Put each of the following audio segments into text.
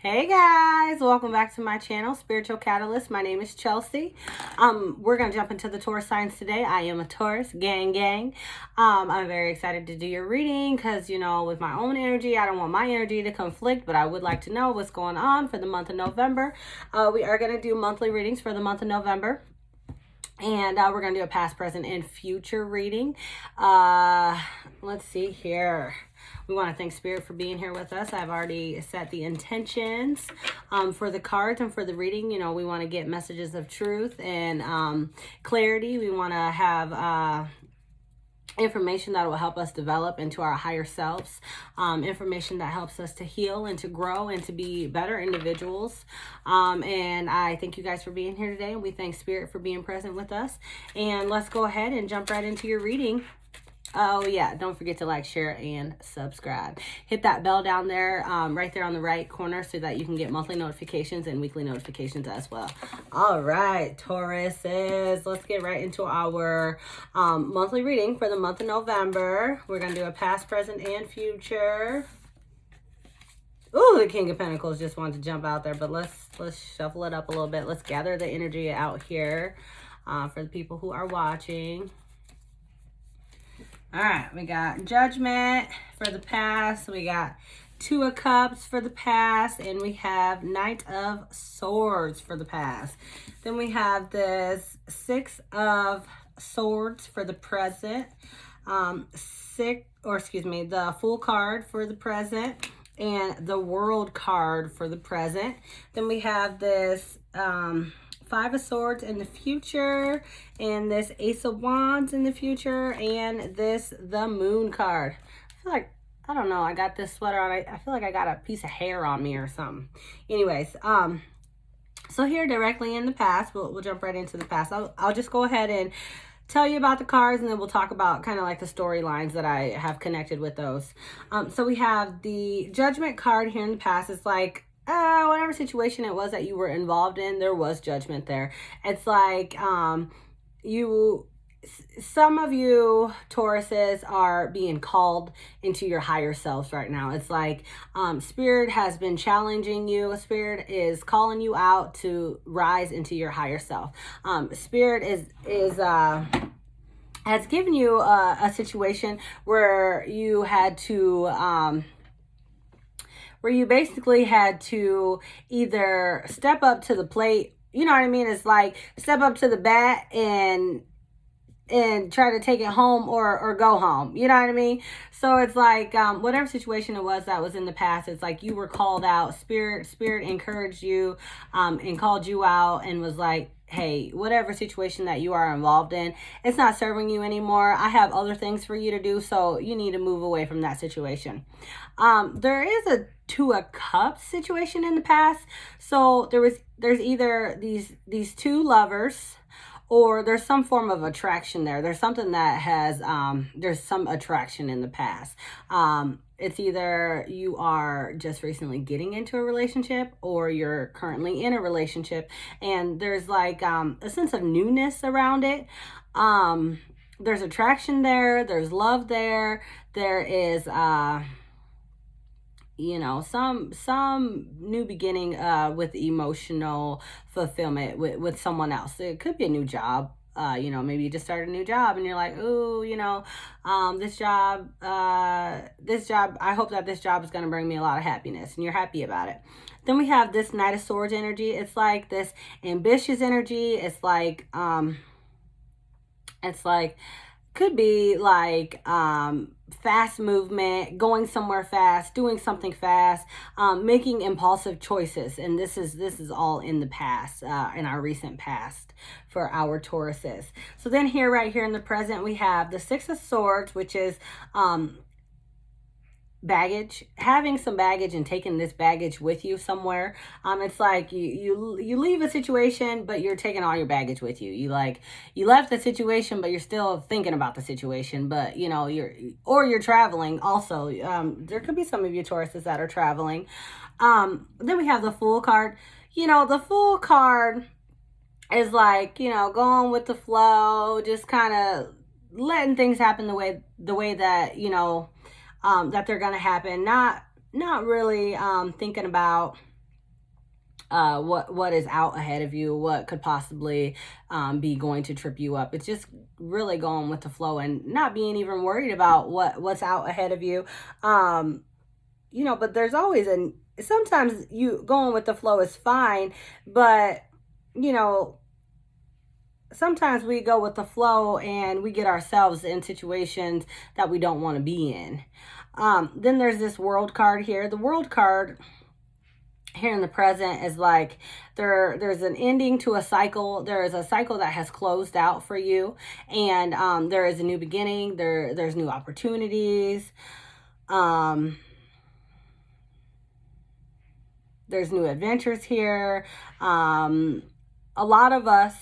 Hey guys, welcome back to my channel, Spiritual Catalyst. My name is Chelsea. We're gonna jump into the Taurus signs today. I am a Taurus, gang. I'm very excited to do your reading because with my own energy, I don't want my energy to conflict, but I would like to know what's going on for the month of November. We are gonna do monthly readings for the month of November. And we're going to do a past, present, and future reading. Let's see here. We want to thank Spirit for being here with us. I've already set the intentions for the cards and for the reading. We want to get messages of truth and clarity. We want to have information that will help us develop into our higher selves, information that helps us to heal and to grow and to be better individuals. And I thank you guys for being here today, and we thank Spirit for being present with us. And let's go ahead and jump right into your reading. Oh yeah, don't forget to like, share, and subscribe. Hit that bell down there, right there on the right corner, so that you can get monthly notifications and weekly notifications as well. All right, Tauruses, let's get right into our monthly reading for the month of November. We're going to do a past, present, and future. Ooh, the King of Pentacles just wanted to jump out there, but let's shuffle it up a little bit. Let's gather the energy out here for the people who are watching. All right, we got Judgment for the past. We got Two of Cups for the past. And we have Knight of Swords for the past. Then we have this Six of Swords for the present. The Fool card for the present. And the World card for the present. Then we have this Five of Swords in the future, and this Ace of Wands in the future, and this the Moon card. I feel like, I don't know, I got this sweater on. I feel like I got a piece of hair on me or something. Anyways, so here directly in the past, we'll jump right into the past. I'll just go ahead and tell you about the cards, and then we'll talk about kind of like the storylines that I have connected with those. So we have the Judgment card here in the past. It's like, whatever situation it was that you were involved in, there was judgment there. It's like some of you Tauruses are being called into your higher selves right now. It's like Spirit has been challenging you. Spirit is calling you out to rise into your higher self. Spirit has given you a situation where you had to where you basically had to either step up to the plate, you know what I mean? It's like step up to the bat and try to take it home or go home. You know what I mean? So it's like whatever situation it was that was in the past, it's like you were called out. Spirit encouraged you and called you out and was like, hey, whatever situation that you are involved in, it's not serving you anymore. I have other things for you to do, so you need to move away from that situation. There is a Two of Cups situation in the past. So there's either these two lovers, or there's some form of attraction there. There's something that has, there's some attraction in the past. It's either you are just recently getting into a relationship, or you're currently in a relationship, and there's like a sense of newness around it. There's attraction there. There's love there. There is some new beginning with emotional fulfillment with someone else. It could be a new job. Maybe you just started a new job and you're like, ooh, this job, I hope that this job is going to bring me a lot of happiness, and you're happy about it. Then we have this Knight of Swords energy. It's like this ambitious energy. It's like could be like fast movement, going somewhere fast, doing something fast, making impulsive choices. And this is all in the past, in our recent past for our Tauruses. So then right here in the present, we have the Six of Swords, which is baggage, having some baggage and taking this baggage with you somewhere. It's like you leave a situation, but you're taking all your baggage with you. You left the situation, but you're still thinking about the situation, but you're traveling also. There could be some of you Tauruses that are traveling. Then we have the Fool card. The Fool card is like, going with the flow, just kind of letting things happen the way that, that they're going to happen. Not really thinking about what is out ahead of you, what could possibly be going to trip you up. It's just really going with the flow and not being even worried about what's out ahead of you. But there's always sometimes you going with the flow is fine, but you know, sometimes we go with the flow and we get ourselves in situations that we don't want to be in. Then there's this world card here. The world card here in the present is like there's an ending to a cycle. There is a cycle that has closed out for you, and there is a new beginning. There's new opportunities. There's new adventures here. A lot of us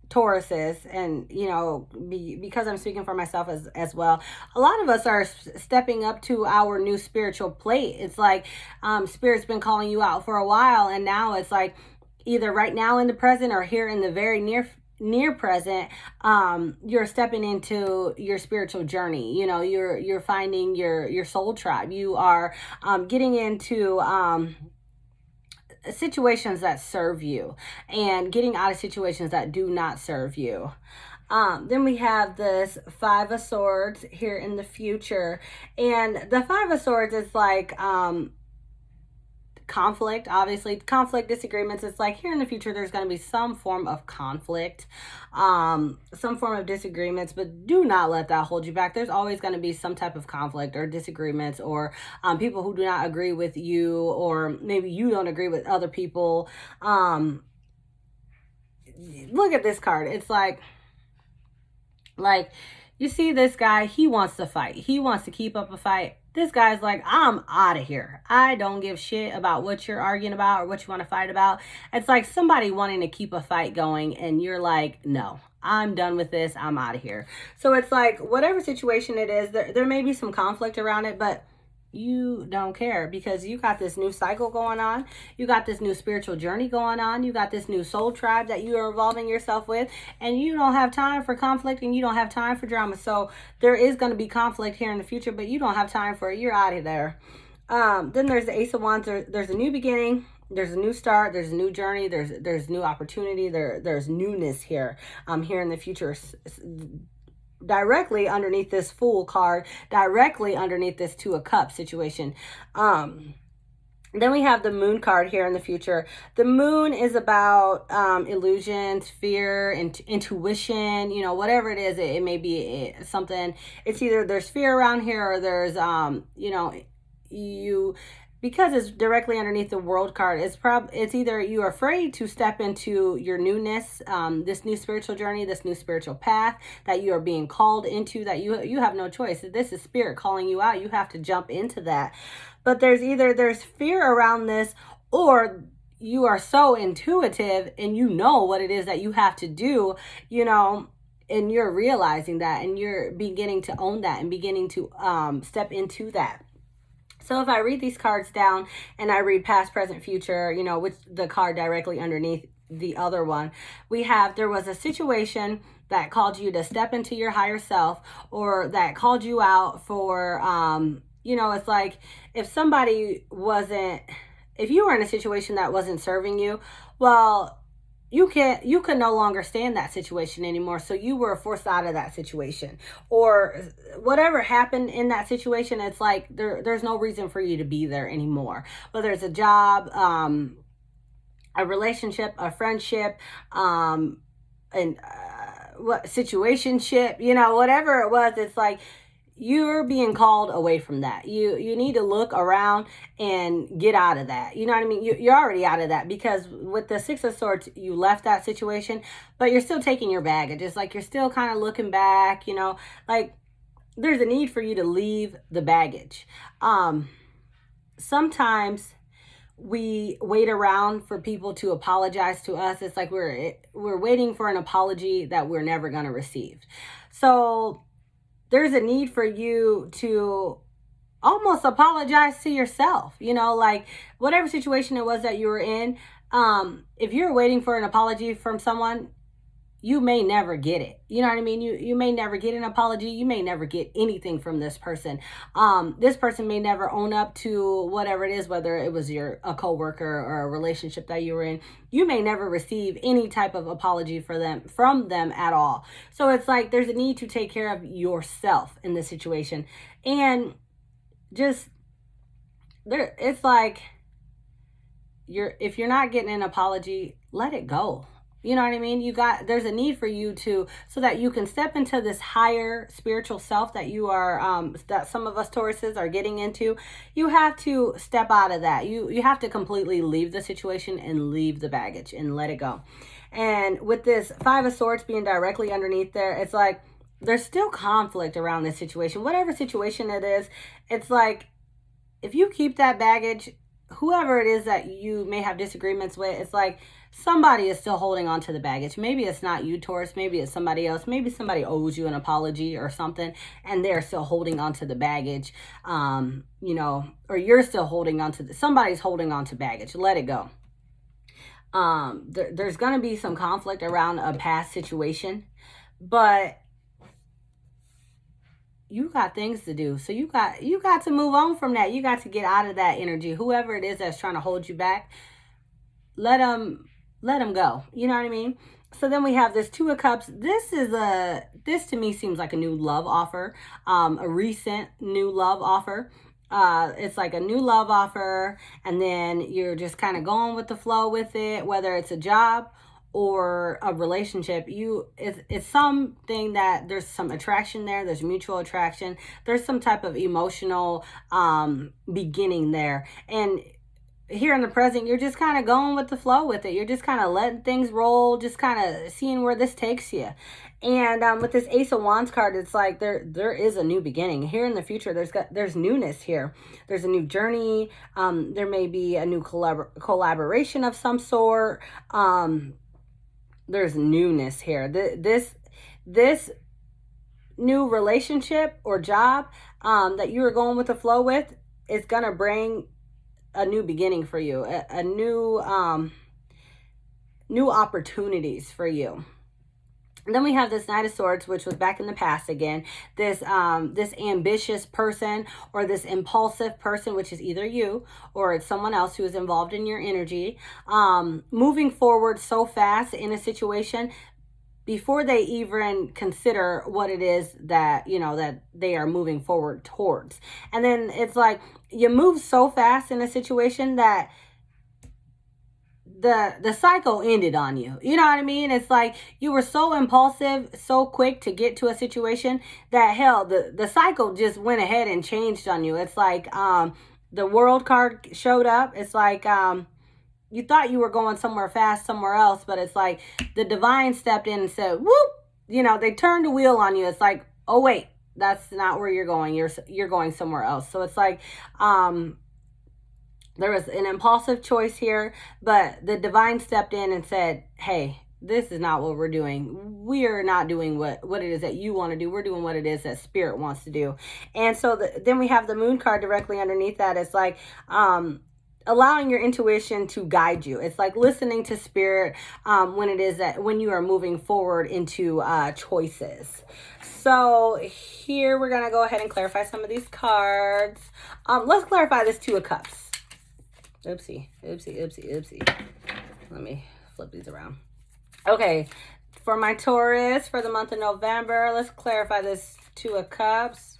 Tauruses, and because I'm speaking for myself as well, a lot of us are stepping up to our new spiritual plate. It's like Spirit's been calling you out for a while, and now it's like either right now in the present or here in the very near present, you're stepping into your spiritual journey. You're finding your soul tribe. You are getting into situations that serve you and getting out of situations that do not serve you. Then we have this Five of Swords here in the future, and the Five of Swords is like conflict, obviously conflict, disagreements. It's like here in the future there's going to be some form of conflict, some form of disagreements, but do not let that hold you back. There's always going to be some type of conflict or disagreements, or people who do not agree with you, or maybe you don't agree with other people. Look at this card. It's like you see this guy, he wants to fight, he wants to keep up a fight. This guy's like, I'm out of here. I don't give shit about what you're arguing about or what you want to fight about. It's like somebody wanting to keep a fight going, and you're like, no, I'm done with this. I'm out of here. So it's like whatever situation it is, there may be some conflict around it, but you don't care because you got this new cycle going on. You got this new spiritual journey going on. You got this new soul tribe that you are involving yourself with, and you don't have time for conflict and you don't have time for drama. So there is going to be conflict here in the future, but you don't have time for it. You're out of there. Then there's the Ace of Wands. There's a new beginning. There's a new start. There's a new journey. There's new opportunity. There's newness here. Here in the future. Directly underneath this Fool card, directly underneath this Two of Cups situation. Then we have the Moon card here in the future. The Moon is about illusions, fear, and intuition, whatever it is. It may be something. It's either there's fear around here, or there's because it's directly underneath the World card, it's either you're afraid to step into your newness, this new spiritual journey, this new spiritual path that you are being called into, that you have no choice. This is Spirit calling you out. You have to jump into that. But there's fear around this, or you are so intuitive and you know what it is that you have to do, and you're realizing that, and you're beginning to own that and beginning to step into that. So if I read these cards down and I read past, present, future, with the card directly underneath the other one, we have, there was a situation that called you to step into your higher self, or that called you out for, it's like if you were in a situation that wasn't serving you, well, you could no longer stand that situation anymore. So you were forced out of that situation, or whatever happened in that situation. It's like there's no reason for you to be there anymore. Whether it's a job, a relationship, a friendship, and situationship, whatever it was. It's like you're being called away from that. You need to look around and get out of that. You know what I mean? You're already out of that, because with the Six of Swords, you left that situation, but you're still taking your baggage. It's like you're still kind of looking back, like there's a need for you to leave the baggage. Sometimes we wait around for people to apologize to us. It's like we're waiting for an apology that we're never going to receive. So there's a need for you to almost apologize to yourself, like whatever situation it was that you were in. If you're waiting for an apology from someone, you may never get it. You know what I mean? You may never get an apology. You may never get anything from this person. This person may never own up to whatever it is, whether it was a coworker or a relationship that you were in. You may never receive any type of apology from them at all. So it's like there's a need to take care of yourself in this situation. And just it's like if you're not getting an apology, let it go. You know what I mean? There's a need for you so that you can step into this higher spiritual self that you are, that some of us Tauruses are getting into. You have to step out of that. You have to completely leave the situation and leave the baggage and let it go. And with this Five of Swords being directly underneath there, it's like there's still conflict around this situation. Whatever situation it is, it's like if you keep that baggage, whoever it is that you may have disagreements with, it's like somebody is still holding on to the baggage. Maybe it's not you, Taurus. Maybe it's somebody else. Maybe somebody owes you an apology or something, and they're still holding on to the baggage. Or you're still holding on to somebody's holding on to baggage. Let it go. There's going to be some conflict around a past situation, but you got things to do. So you got to move on from that. You got to get out of that energy. Whoever it is that's trying to hold you back, let them go. You know what I mean? So then we have this Two of Cups. This to me seems like a new love offer, a recent new love offer. It's like a new love offer, and then you're just kind of going with the flow with it, whether it's a job or a relationship. It's something that there's some attraction there. There's mutual attraction. There's some type of emotional beginning there. And here in the present, you're just kind of going with the flow with it. You're just kind of letting things roll, just kind of seeing where this takes you. And with this Ace of Wands card, it's like there is a new beginning. Here in the future, there's newness here. There's a new journey. There may be a new collaboration of some sort. There's newness here. This new relationship or job that you are going with the flow with is going to bring a new beginning for you, a new opportunities for you. And then we have this Knight of Swords, which was back in the past again. This ambitious person or this impulsive person, which is either you or it's someone else who is involved in your energy, moving forward so fast in a situation before they even consider what it is that, that they are moving forward towards. And then it's like you move so fast in a situation that the cycle ended on you. You know what I mean? It's like you were so impulsive, so quick to get to a situation that hell, the cycle just went ahead and changed on you. It's like the World card showed up. It's like you thought you were going somewhere fast somewhere else, but it's like the divine stepped in and said, whoop, they turned the wheel on you. It's like, oh wait, that's not where you're going. You're going somewhere else. So it's like there was an impulsive choice here, but the divine stepped in and said, hey, this is not what we're doing. We are not doing what it is that you want to do. We're doing what it is that Spirit wants to do. And so then we have the Moon card directly underneath that. It's like allowing your intuition to guide you. It's like listening to Spirit when you are moving forward into choices. So here we're going to go ahead and clarify some of these cards. Let's clarify this Two of Cups. Oopsie. Let me flip these around. Okay, for my Taurus for the month of November, let's clarify this Two of Cups.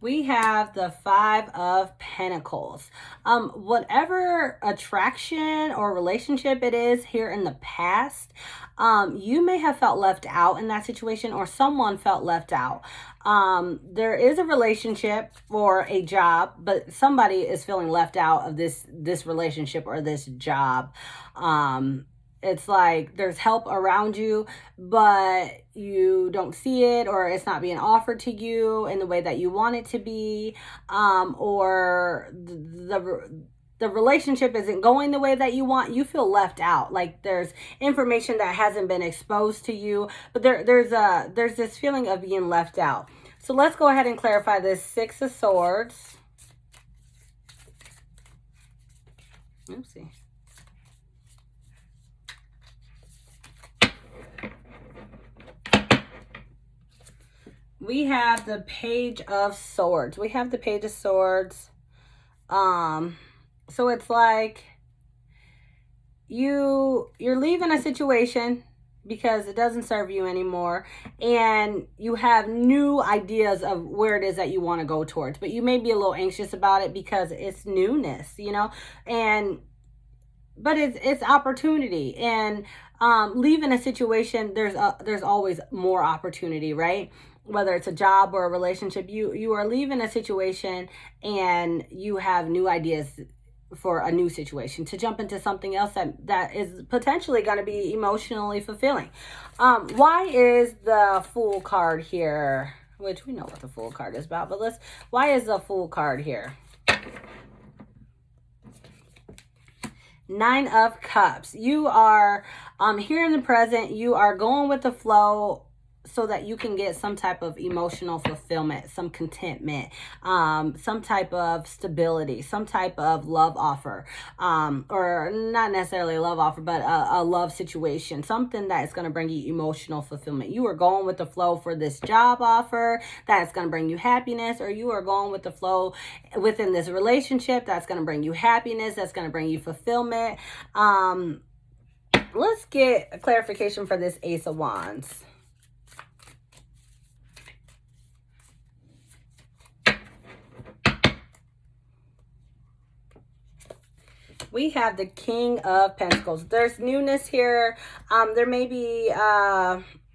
We have the Five of Pentacles. Whatever attraction or relationship it is here in the past, you may have felt left out in that situation, or someone felt left out. There is a relationship or a job, but somebody is feeling left out of this relationship or this job. It's like there's help around you, but you don't see it, or it's not being offered to you in the way that you want it to be, or the relationship isn't going the way that you want. You feel left out, like there's information that hasn't been exposed to you, but there's this feeling of being left out. So let's go ahead and clarify this Six of Swords. Oopsie. We have the Page of Swords. We have the Page of Swords. So it's like you're leaving a situation because it doesn't serve you anymore, and you have new ideas of where it is that you want to go towards, but you may be a little anxious about it because it's newness, you know, and but it's opportunity. And leaving a situation, there's always more opportunity, right? Whether it's a job or a relationship, you are leaving a situation and you have new ideas for a new situation to jump into something else that is potentially going to be emotionally fulfilling. Why is the Fool card here? Which we know what the Fool card is about, but why is the Fool card here? Nine of Cups. You are here in the present. You are going with the flow so that you can get some type of emotional fulfillment, some contentment, some type of stability, some type of love offer, or not necessarily a love offer, but a love situation, something that is going to bring you emotional fulfillment. You are going with the flow for this job offer that is going to bring you happiness, or you are going with the flow within this relationship that's going to bring you happiness, that's going to bring you fulfillment. Let's get a clarification for this Ace of Wands. We have the King of Pentacles. There's newness here. There may be,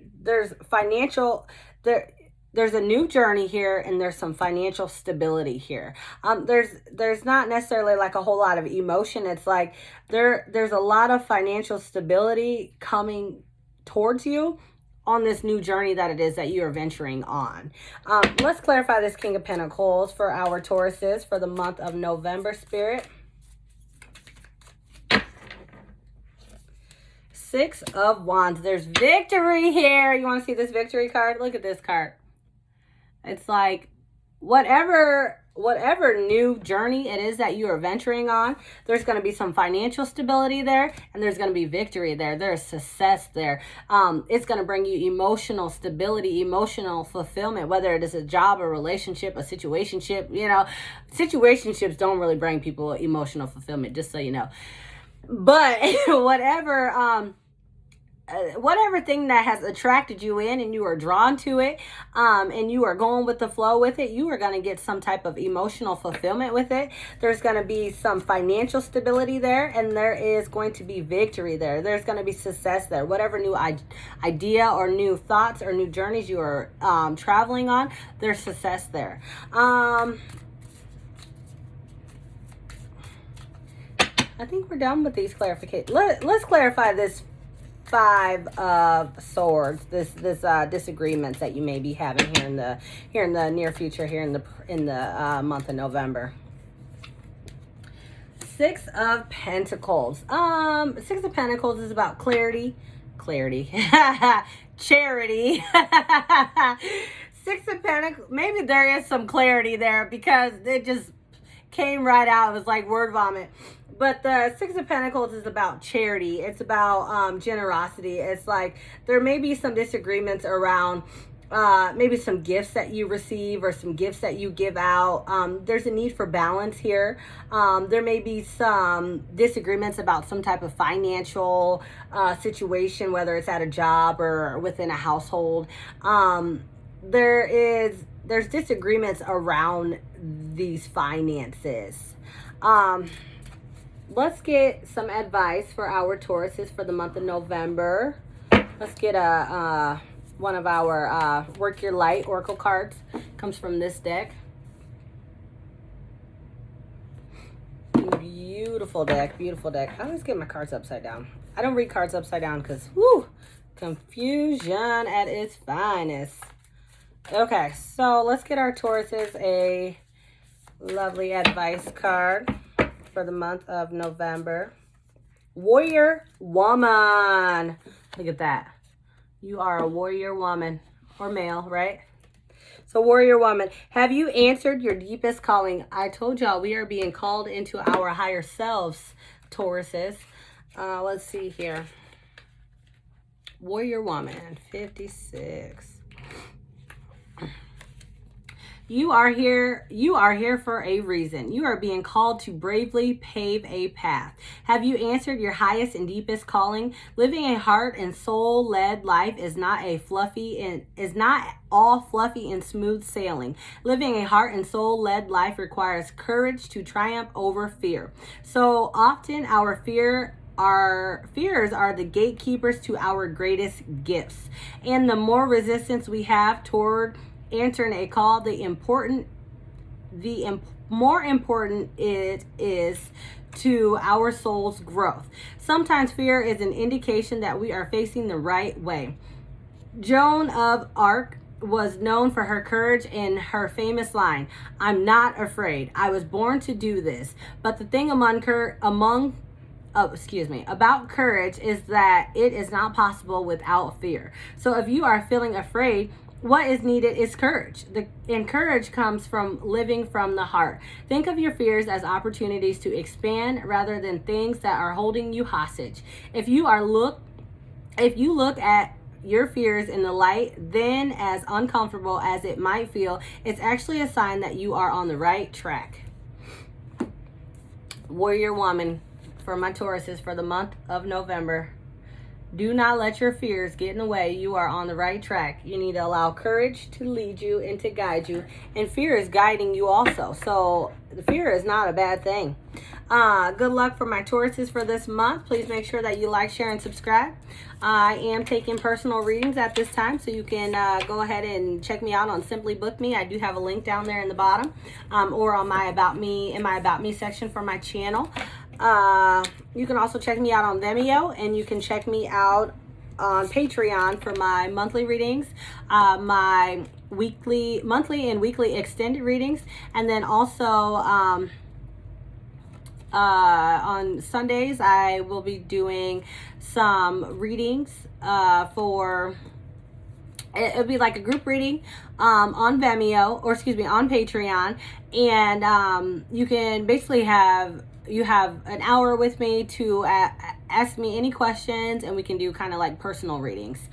there's financial, there's a new journey here, and there's some financial stability here. There's not necessarily like a whole lot of emotion. It's like there's a lot of financial stability coming towards you on this new journey that it is that you are venturing on. Let's clarify this King of Pentacles for our Tauruses for the month of November, Spirit. Six of Wands. There's victory here. You want to see this victory card? Look at this card. It's like whatever new journey it is that you are venturing on, there's going to be some financial stability there, and there's going to be victory there. There's success there. It's going to bring you emotional stability, emotional fulfillment, whether it is a job, a relationship, a situationship. You know, situationships don't really bring people emotional fulfillment, just so you know. But whatever thing that has attracted you in, and you are drawn to it, and you are going with the flow with it, you are going to get some type of emotional fulfillment with it. There's going to be some financial stability there, and there is going to be victory there. There's going to be success there. Whatever new idea or new thoughts or new journeys you are traveling on, there's success there. I think we're done with these clarifications. Let's clarify this Five of Swords. This disagreements that you may be having here in the near future, here in the month of November. Six of Pentacles. Six of Pentacles is about clarity, charity. Six of Pentacles. Maybe there is some clarity there because it just came right out. It was like word vomit. But the Six of Pentacles is about charity. It's about generosity. It's like there may be some disagreements around maybe some gifts that you receive or some gifts that you give out. There's a need for balance here. There may be some disagreements about some type of financial situation, whether it's at a job or within a household. There's disagreements around these finances. Let's get some advice for our Tauruses for the month of November. Let's get one of our Work Your Light Oracle cards. Comes from this deck. Beautiful deck, beautiful deck. I always get my cards upside down. I don't read cards upside down because, whoo, confusion at its finest. Okay, so let's get our Tauruses a lovely advice card for the month of November. Warrior woman. Look at that. You are a warrior woman or male, right? So warrior woman, have you answered your deepest calling? I told y'all we are being called into our higher selves, Tauruses. Let's see here. Warrior woman, 56. You are here for a reason. You are being called to bravely pave a path. Have you answered your highest and deepest calling? Living a heart and soul led life is not all fluffy and smooth sailing. Living a heart and soul led life requires courage to triumph over fear. So often our fears are the gatekeepers to our greatest gifts. And the more resistance we have toward answering a call, more important it is to our soul's growth. Sometimes fear is an indication that we are facing the right way. Joan of Arc was known for her courage and her famous line, "I'm not afraid. I was born to do this." But the thing about courage is that it is not possible without fear. So if you are feeling afraid, what is needed is courage. And courage comes from living from the heart. Think of your fears as opportunities to expand rather than things that are holding you hostage. If you look at your fears in the light, then as uncomfortable as it might feel, it's actually a sign that you are on the right track. Warrior Woman, for my Tauruses for the month of November. Do not let your fears get in the way. You are on the right track. You need to allow courage to lead you and to guide you. And fear is guiding you also. So the fear is not a bad thing. Good luck for my Tauruses for this month. Please make sure that you like, share, and subscribe. I am taking personal readings at this time, so you can go ahead and check me out on Simply Book Me. I do have a link down there in the bottom, or on my About Me section for my channel. You can also check me out on Vimeo, and you can check me out on Patreon for my monthly readings, my monthly and weekly extended readings, and then also on Sundays I will be doing some readings it'll be like a group reading on Vimeo, or on Patreon, and you can basically have an hour with me to ask me any questions, and we can do kind of like personal readings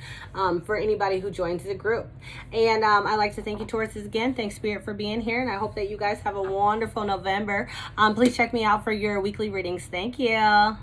for anybody who joins the group. And I'd like to thank you, Tauruses, again. Thanks, Spirit, for being here, and I hope that you guys have a wonderful November. Please check me out for your weekly readings. Thank you.